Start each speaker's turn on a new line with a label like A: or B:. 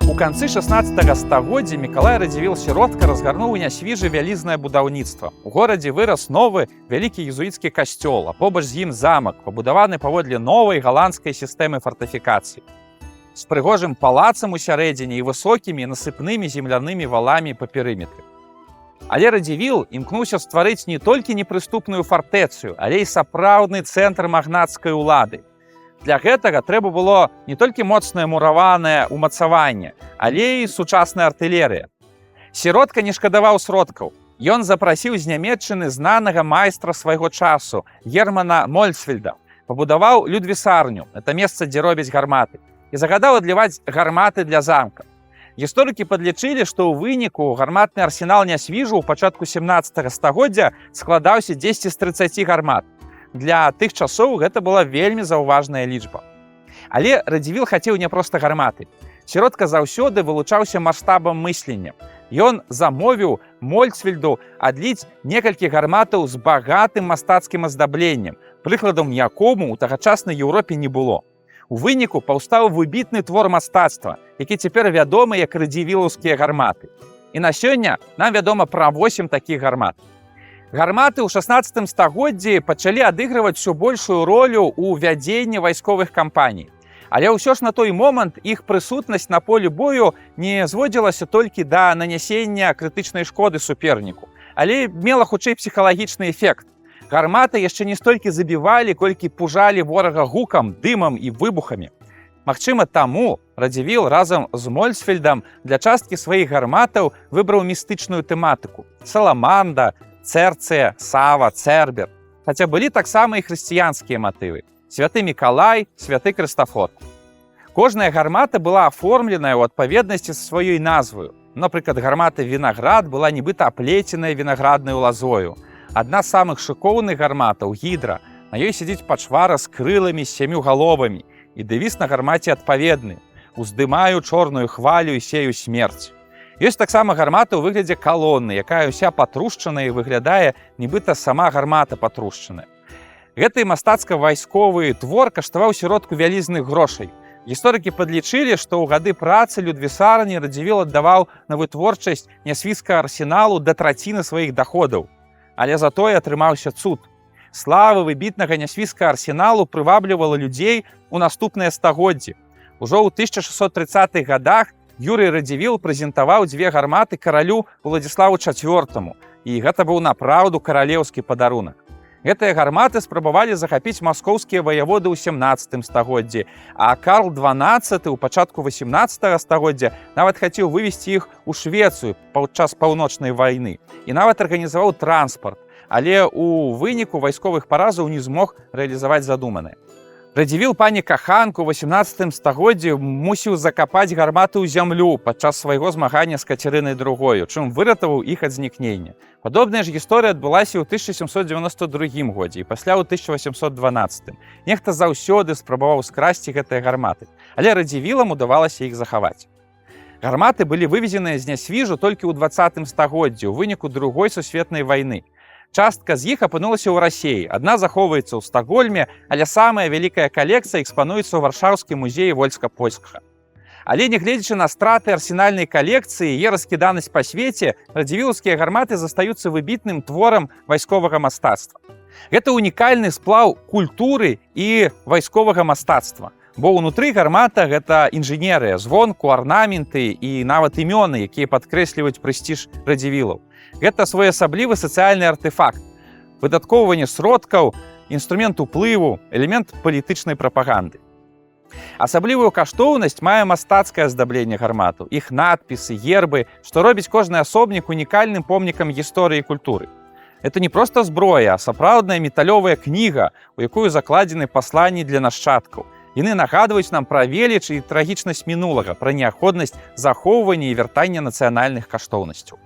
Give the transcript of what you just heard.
A: У канцы 16 стагоддзя Мікалай Радзівіл сіротка разгарнуў у Нясвіжы вялізнае будаўніцтва. У горадзе вырас новы вялікі езуіцкі касцёл, а побач з ім замак, пабудаваны паводле новай галандскай сістэмы фартыфікацыі. З прыгожым палацам у сярэдзіне і высокімі насыпнымі землянымі валамі па перыметры. Але Радзівіл імкнуўся стварыць не толькі непрыступную фартэцыю, але і сапраўдны цэнтр магнацкай улады. Для гэтага трэба было не толькі моцнае мураванае ўмацаванне, але і сучасная артылерыя. Сіротка не шкадаваў сродкаў. Ён запрасіў з Нямецчыны знанага майстра свайго часу, Германа Мольцфельда, пабудаваў людвісарню, это месца, дзе робяць гарматы, і загадаў адліваць гарматы для замка. Гісторыкі падлічылі, што ў выніку гарматны арсенал Нясвіжу ў пачатку 17 стагоддзя складаўся 10 з 30 гармат. Для тых часоў гэта была вельмі заўважная лічба. Але Радзівіл хацеў не проста гарматы. Сіротка заўсёды вылучаўся маштабам мыслення. Ён замовіў Мольцфельду адліць некалькі гарматаў з багатым мастацкім аздабленнем, прыкладам якому ў тагачаснай Еўропе не было. У выніку паўстаў выбітны твор мастацтва, які цяпер вядомы як радзівілаўскія гарматы. І на сёння нам вядома пра 8 такіх гармат. Гарматы ў 16 стагоддзі пачалі адыгрываць усё большую ролю ў вядзенні вайсковых кампаній. Але ўсё ж на той момант іх прысутнасць на полі бою не зводзілася толькі да нанясення крытычнай шкоды суперніку, але мела хутчэй псіхалагічны эфект. Гарматы яшчэ не столькі забівалі, колькі пужалі ворага гукам, дымам і выбухамі. Магчыма, таму Радзівіл разам з Мольцфельдам для часткі сваіх гарматаў выбраў містычную тэматыку – саламанда, Цэрцыя, Сава, Цэрбер. Хаця былі таксама і хрысціянскія матывы – святы Мікалай, святы Крыстафор. Кожная гармата была аформленая ў адпаведнасці са сваёй назваю. Напрыклад, гармата «Вінаград» была нібыта аплеценая вінаграднаю лазою. Адна з самых шыкоўных гарматаў – «Гідра». На ёй сядзіць пачвара з крыламі, з 7 галовамі. І дэвіз на гармаце адпаведны – «Уздымаю чорную хвалю і сею смерць». Ёсць таксама гармата ў выглядзе калоны, якая ўся патрушчаная і выглядае, нібыта сама гармата патрушчаная. Гэты мастацка-вайсковы твор каштаваў сіротку вялізных грошай. Гісторыкі падлічылі, што ў гады працы людвісарні Радзівіл аддаваў на вытворчасць нясвіжскага арсеналу да траціны сваіх даходаў. Але затое атрымаўся цуд. Слава выбітнага нясвіжскага арсеналу прываблівала людзей у наступныя стагоддзі. Ужо ў 1630-х гадах Юрый Радзівіл прэзентаваў 2 гарматы каралю Уладзіславу IV, і гэта быў напраўду каралеўскі падарунак. Гэтыя гарматы спрабавалі захапіць маскоўскія ваяводы ў 17 стагоддзі, а Карл XII ў пачатку 18 стагоддзя нават хацеў вывесці іх у Швецыю падчас паўночнай вайны і нават арганізаваў транспарт, але ў выніку вайсковых паразаў не змог рэалізаваць задуманае. Радзівіл пані каханку ў 18 стагоддзі мусіў закапаць гарматы ў зямлю падчас свайго змагання з Кацярынай II, чым выратаваў іх ад знікнення. Падобная ж гісторыя адбылася ў 1792 годзе і пасля ў 1812. Нехта заўсёды спрабаваў скрасці гэтыя гарматы, але Радзівілам удавалася іх захаваць. Гарматы былі вывезеныя з Нясвіжу толькі ў 20 стагоддзі ў выніку Другой сусветнай вайны. Частка з іх апынулася ў Расіі, адна захоўваецца ў Стакгольме, але самая вялікая калекцыя экспануецца ў Варшаўскім музеі вольска-польскага. Але нягледзячы на страты арсенальнай калекцыі і раскіданасць па свеце, радзівілаўскія гарматы застаюцца выбітным творам вайсковага мастацтва. Гэта унікальны сплаў культуры і вайсковага мастацтва, бо ўнутры гармата гэта інжынерыя, звонку, арнаменты і нават імёны, якія падкрэсліваюць прэстыж радзівілаў. Гэта своеасаблівы сацыяльны артэфакт, выдаткоўванне сродкаў, інструмент уплыву, элемент палітычнай прапаганды. Асаблівую каштоўнасць мае мастацкае аздабленне гарматаў, іх надпісы, гербы, што робіць кожны асобнік унікальным помнікам гісторыі і культуры. Это не проста зброя, а сапраўдная металёвая кніга, у якую закладзены пасланні для нашчадкаў. Яны нагадваюць нам пра веліч і трагічнасць мінулага, пра неабходнасць захоўвання і вяртання нацыянальных каштоўнасцяў.